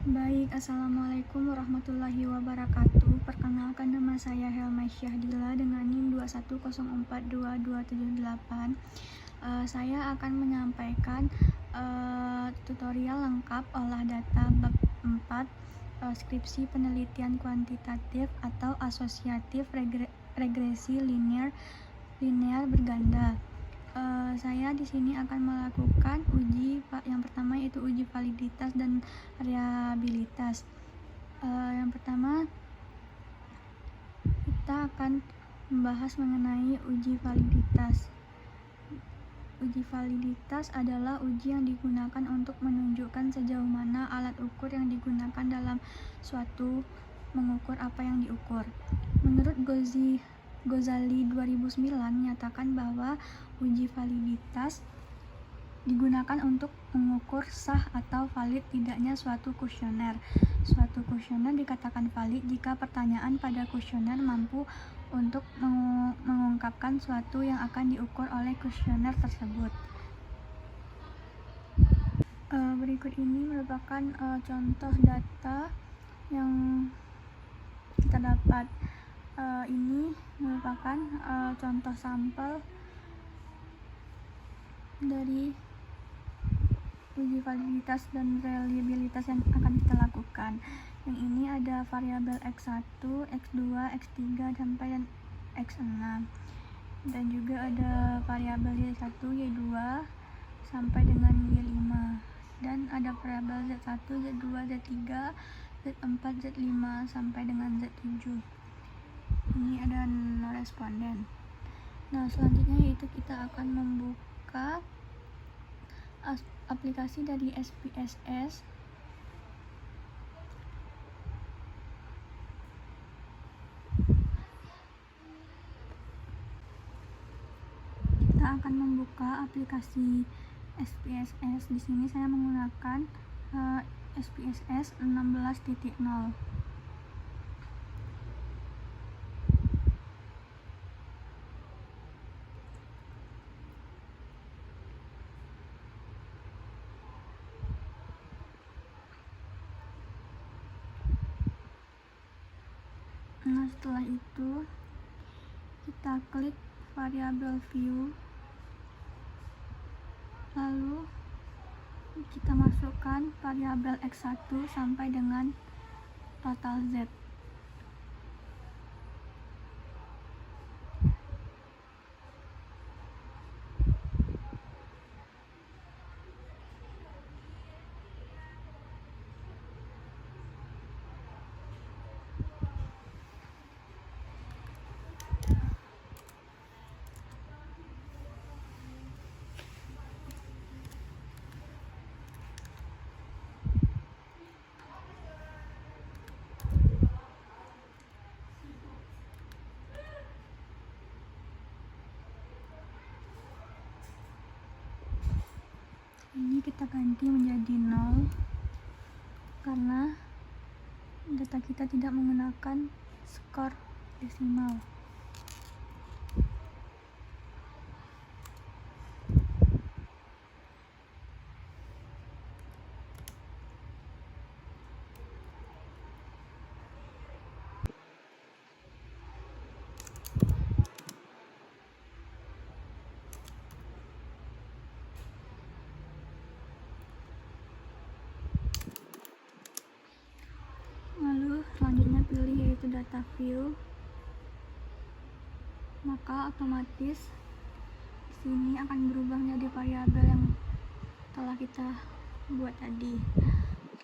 Baik, Assalamualaikum warahmatullahi wabarakatuh. Perkenalkan, nama saya Helmai Syahdila dengan NIM 210422278. Saya akan menyampaikan tutorial lengkap olah data bab 4, skripsi penelitian kuantitatif atau asosiatif regresi linear berganda. Saya di sini akan melakukan uji yang pertama, yaitu uji validitas dan variabilitas. Yang pertama, kita akan membahas mengenai uji validitas. Uji validitas adalah uji yang digunakan untuk menunjukkan sejauh mana alat ukur yang digunakan dalam suatu mengukur apa yang diukur. Menurut Ghazali 2009 menyatakan bahwa uji validitas digunakan untuk mengukur sah atau valid tidaknya suatu kuesioner. Suatu kuesioner dikatakan valid jika pertanyaan pada kuesioner mampu untuk mengungkapkan suatu yang akan diukur oleh kuesioner tersebut. Berikut ini merupakan contoh data yang kita dapat. Ini merupakan contoh sampel dari uji validitas dan reliabilitas yang akan kita lakukan. Yang ini ada variabel X1, X2, X3 sampai dan X6. Dan juga ada variabel Y1, Y2 sampai dengan Y5. Dan ada variabel Z1, Z2, Z3, Z4, Z5 sampai dengan Z7. Ini ada no responden. Nah, selanjutnya yaitu kita akan membuka aplikasi dari SPSS. Kita akan membuka aplikasi SPSS. Di sini saya menggunakan SPSS 16.0. Nah, setelah itu kita klik variabel view, lalu kita masukkan variabel X1 sampai dengan total Z. Ini kita ganti menjadi 0 karena data kita tidak menggunakan skor desimal. Lalu selanjutnya pilih yaitu data view, maka otomatis di sini akan berubah menjadi variabel yang telah kita buat tadi.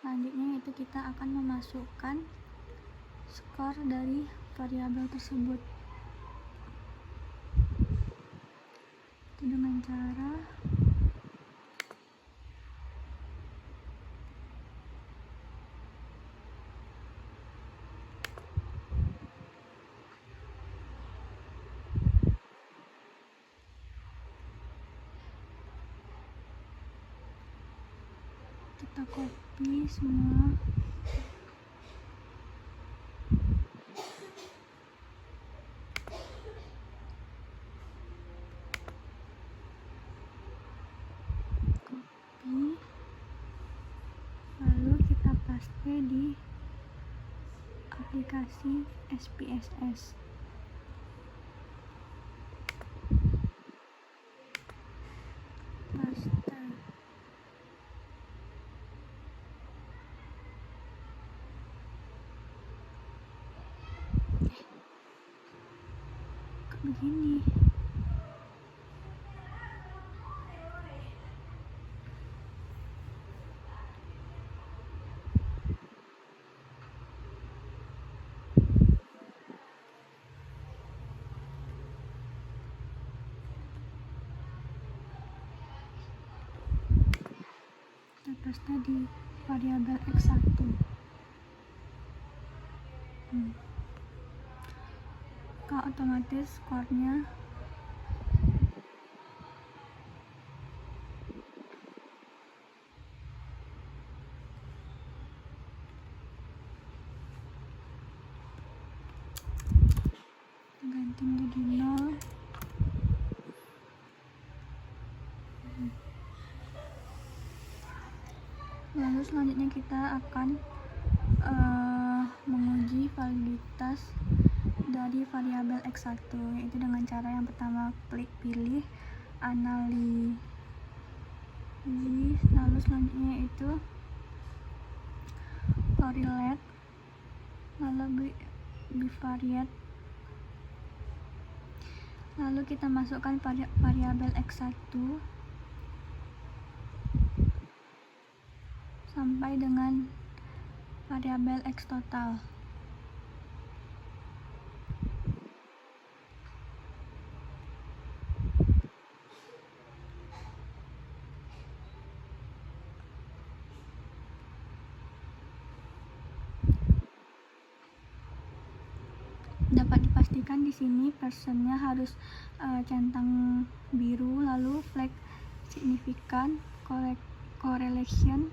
Selanjutnya yaitu kita akan memasukkan skor dari variabel tersebut. Itu dengan cara kita copy semua. Copy. Lalu kita paste. paste di aplikasi SPSS. Paste. Kok begini? Paste di variabel x1. Maka otomatis skornya ganti menjadi 0. Lalu selanjutnya kita akan menguji validitas dari variabel x1, yaitu dengan cara yang pertama klik pilih analisis, lalu selanjutnya itu correlate, lalu bivariate, lalu kita masukkan variabel x1 sampai dengan variabel x total. Dapat dipastikan di sini persennya harus centang biru, lalu flag signifikan, correlation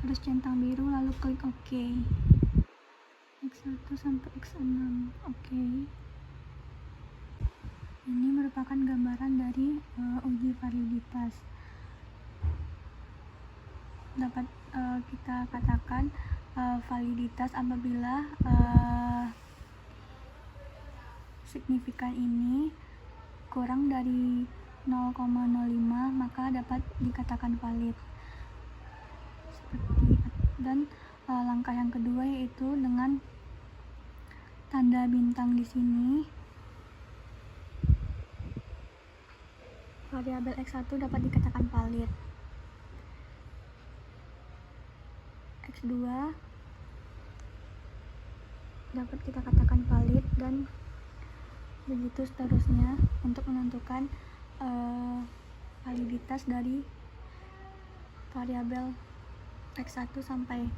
harus centang biru, lalu klik OK. X1 sampai X6. OK. Ini merupakan gambaran dari uji validitas. Dapat kita katakan validitas apabila signifikan ini kurang dari 0,05 maka dapat dikatakan valid. Dan langkah yang kedua yaitu dengan tanda bintang di sini, variabel x1 dapat dikatakan valid. X2 dapat kita katakan valid, dan begitu seterusnya untuk menentukan validitas dari variabel x1 sampai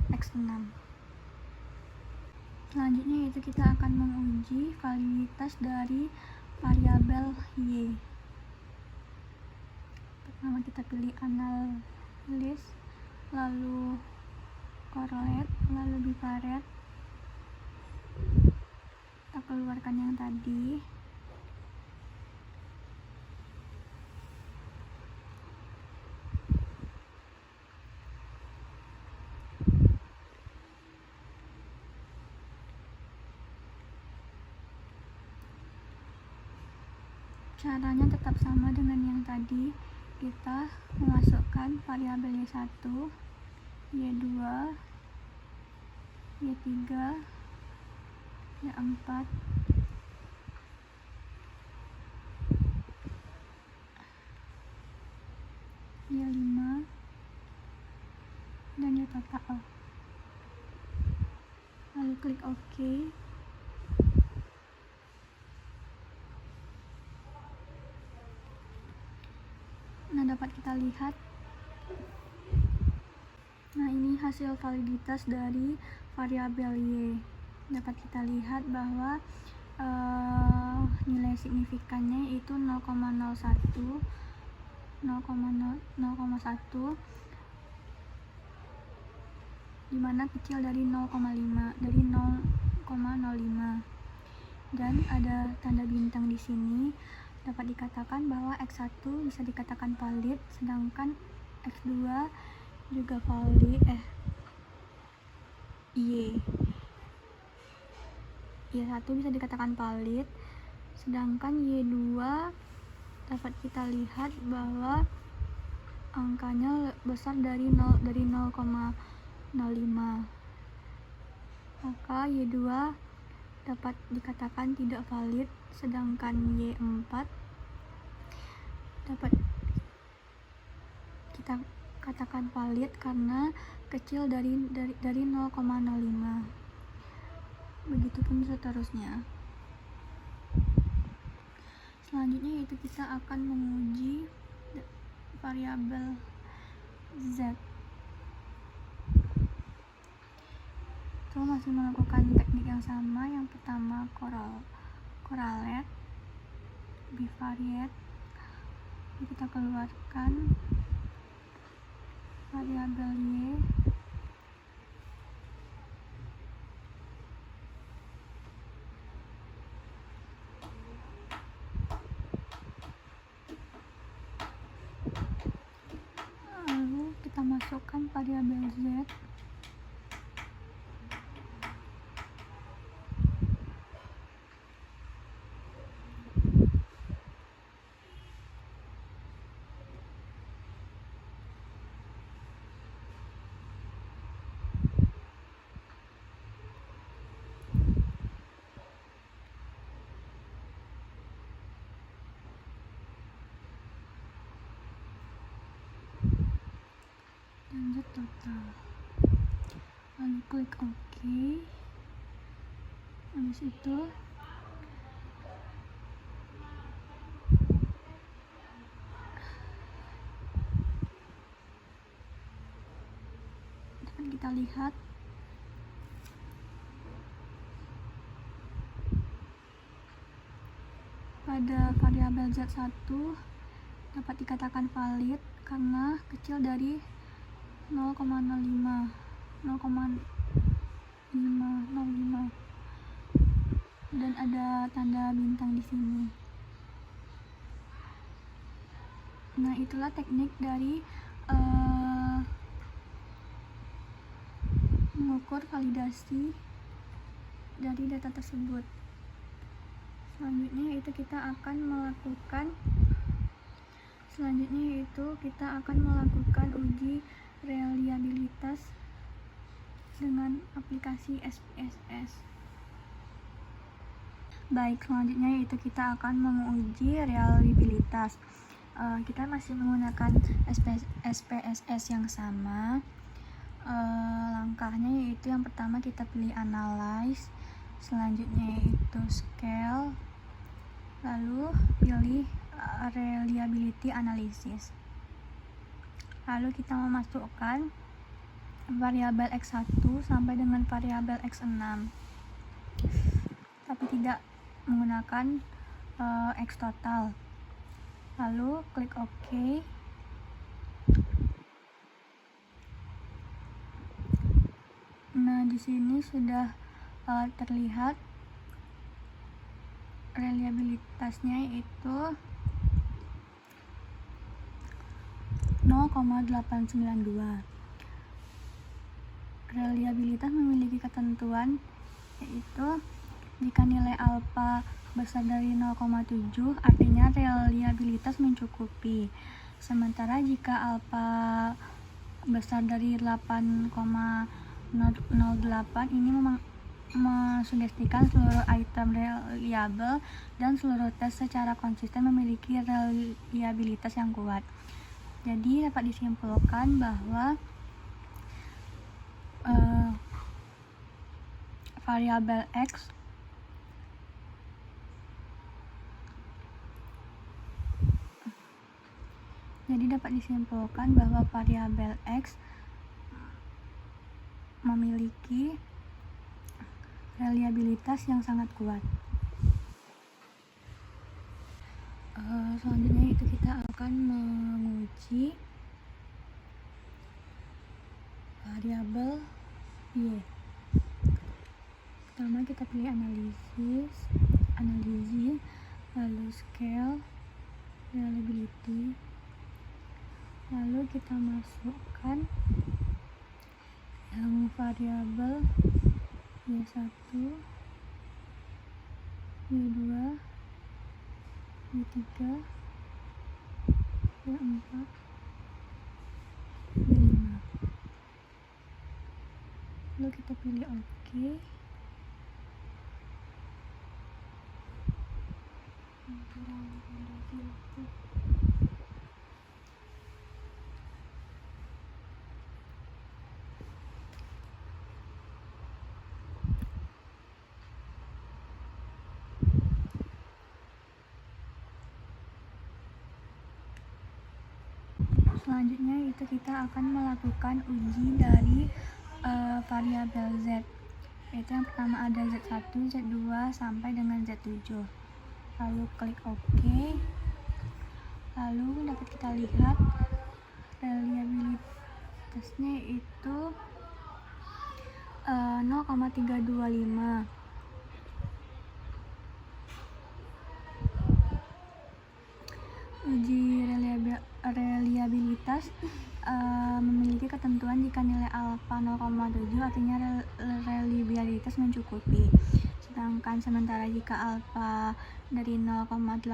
x6. Selanjutnya yaitu kita akan menguji validitas dari variabel y. Pertama kita pilih analysis, lalu correlate, lalu bivariate. Kita keluarkan yang tadi. Caranya tetap sama dengan yang tadi. Kita memasukkan variabel y1, y2, y3, y4, y5, dan y total. Lalu klik OK. Nah, dapat kita lihat. Nah, ini hasil validitas dari variabel y. Dapat kita lihat bahwa nilai signifikannya itu 0,01, 0,1, dimana kecil dari 0,5, dari 0,05, dan ada tanda bintang di sini. Dapat dikatakan bahwa X1 bisa dikatakan valid, sedangkan X2 juga valid, Y. Y1 bisa dikatakan valid, sedangkan Y2 dapat kita lihat bahwa angkanya besar dari 0,05. Maka Y2 dapat dikatakan tidak valid, sedangkan Y4 dapat kita katakan valid karena kecil dari 0,05. Begitupun seterusnya. Selanjutnya yaitu kita akan menguji variabel Z. Kita masih melakukan teknik yang sama. Yang pertama correlate, bivariate. Kita keluarkan variabel Y. Lalu kita masukkan variabel Z. Dan Z total. Lalu klik OK. Habis itu dapat kita lihat pada variabel Z1 dapat dikatakan valid karena kecil dari 0,05 dan ada tanda bintang di sini. Nah, itulah teknik dari mengukur validasi dari data tersebut. Selanjutnya yaitu kita akan melakukan uji reliabilitas dengan aplikasi SPSS. Baik, selanjutnya yaitu kita akan menguji reliabilitas. Kita masih menggunakan SPSS yang sama. Langkahnya yaitu yang pertama kita pilih analyze, selanjutnya yaitu scale, lalu pilih reliability analysis. Lalu kita memasukkan variabel X1 sampai dengan variabel X6, tapi tidak menggunakan X total. Lalu klik OK. Nah, di sini sudah terlihat reliabilitasnya yaitu 0,892. Reliabilitas memiliki ketentuan yaitu jika nilai alfa besar dari 0,7 artinya reliabilitas mencukupi. Sementara jika alfa besar dari 8,08 ini mensugestikan seluruh item reliable dan seluruh tes secara konsisten memiliki reliabilitas yang kuat. Jadi dapat disimpulkan bahwa variabel X memiliki reliabilitas yang sangat kuat. Selanjutnya itu kita akan menguji variabel Y. Pertama kita pilih analisis, lalu scale, reliability, lalu kita masukkan yang variabel Y1, Y2, Y3, Y4, Y5. Lalu kita pilih OK. Selanjutnya itu kita akan melakukan uji dari variabel Z, yaitu yang pertama ada Z1, Z2 sampai dengan Z7. Lalu klik OK. Lalu dapat kita lihat reliabilitasnya itu 0,325. Uji reliabilitas memiliki ketentuan jika nilai alfa 0,7 artinya reliabilitas mencukupi. Sedangkan sementara jika alfa dari 0,80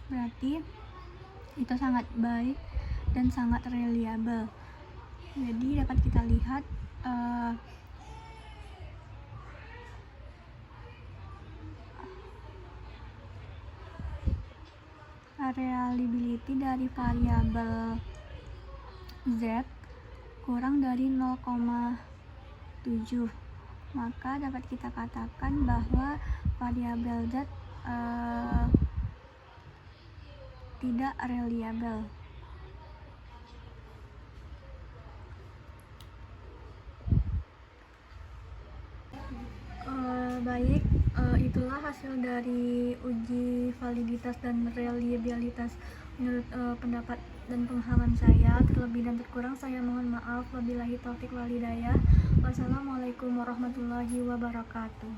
berarti itu sangat baik dan sangat reliable. Jadi dapat kita lihat reliability dari variabel Z kurang dari 0,7, maka dapat kita katakan bahwa variabel Z tidak reliable. Baik, itulah hasil dari uji validitas dan reliabilitas menurut pendapat dan pemahaman saya. Terlebih dan terkurang saya mohon maaf. Wabillahi taufik wal hidayah. Wassalamualaikum warahmatullahi wabarakatuh.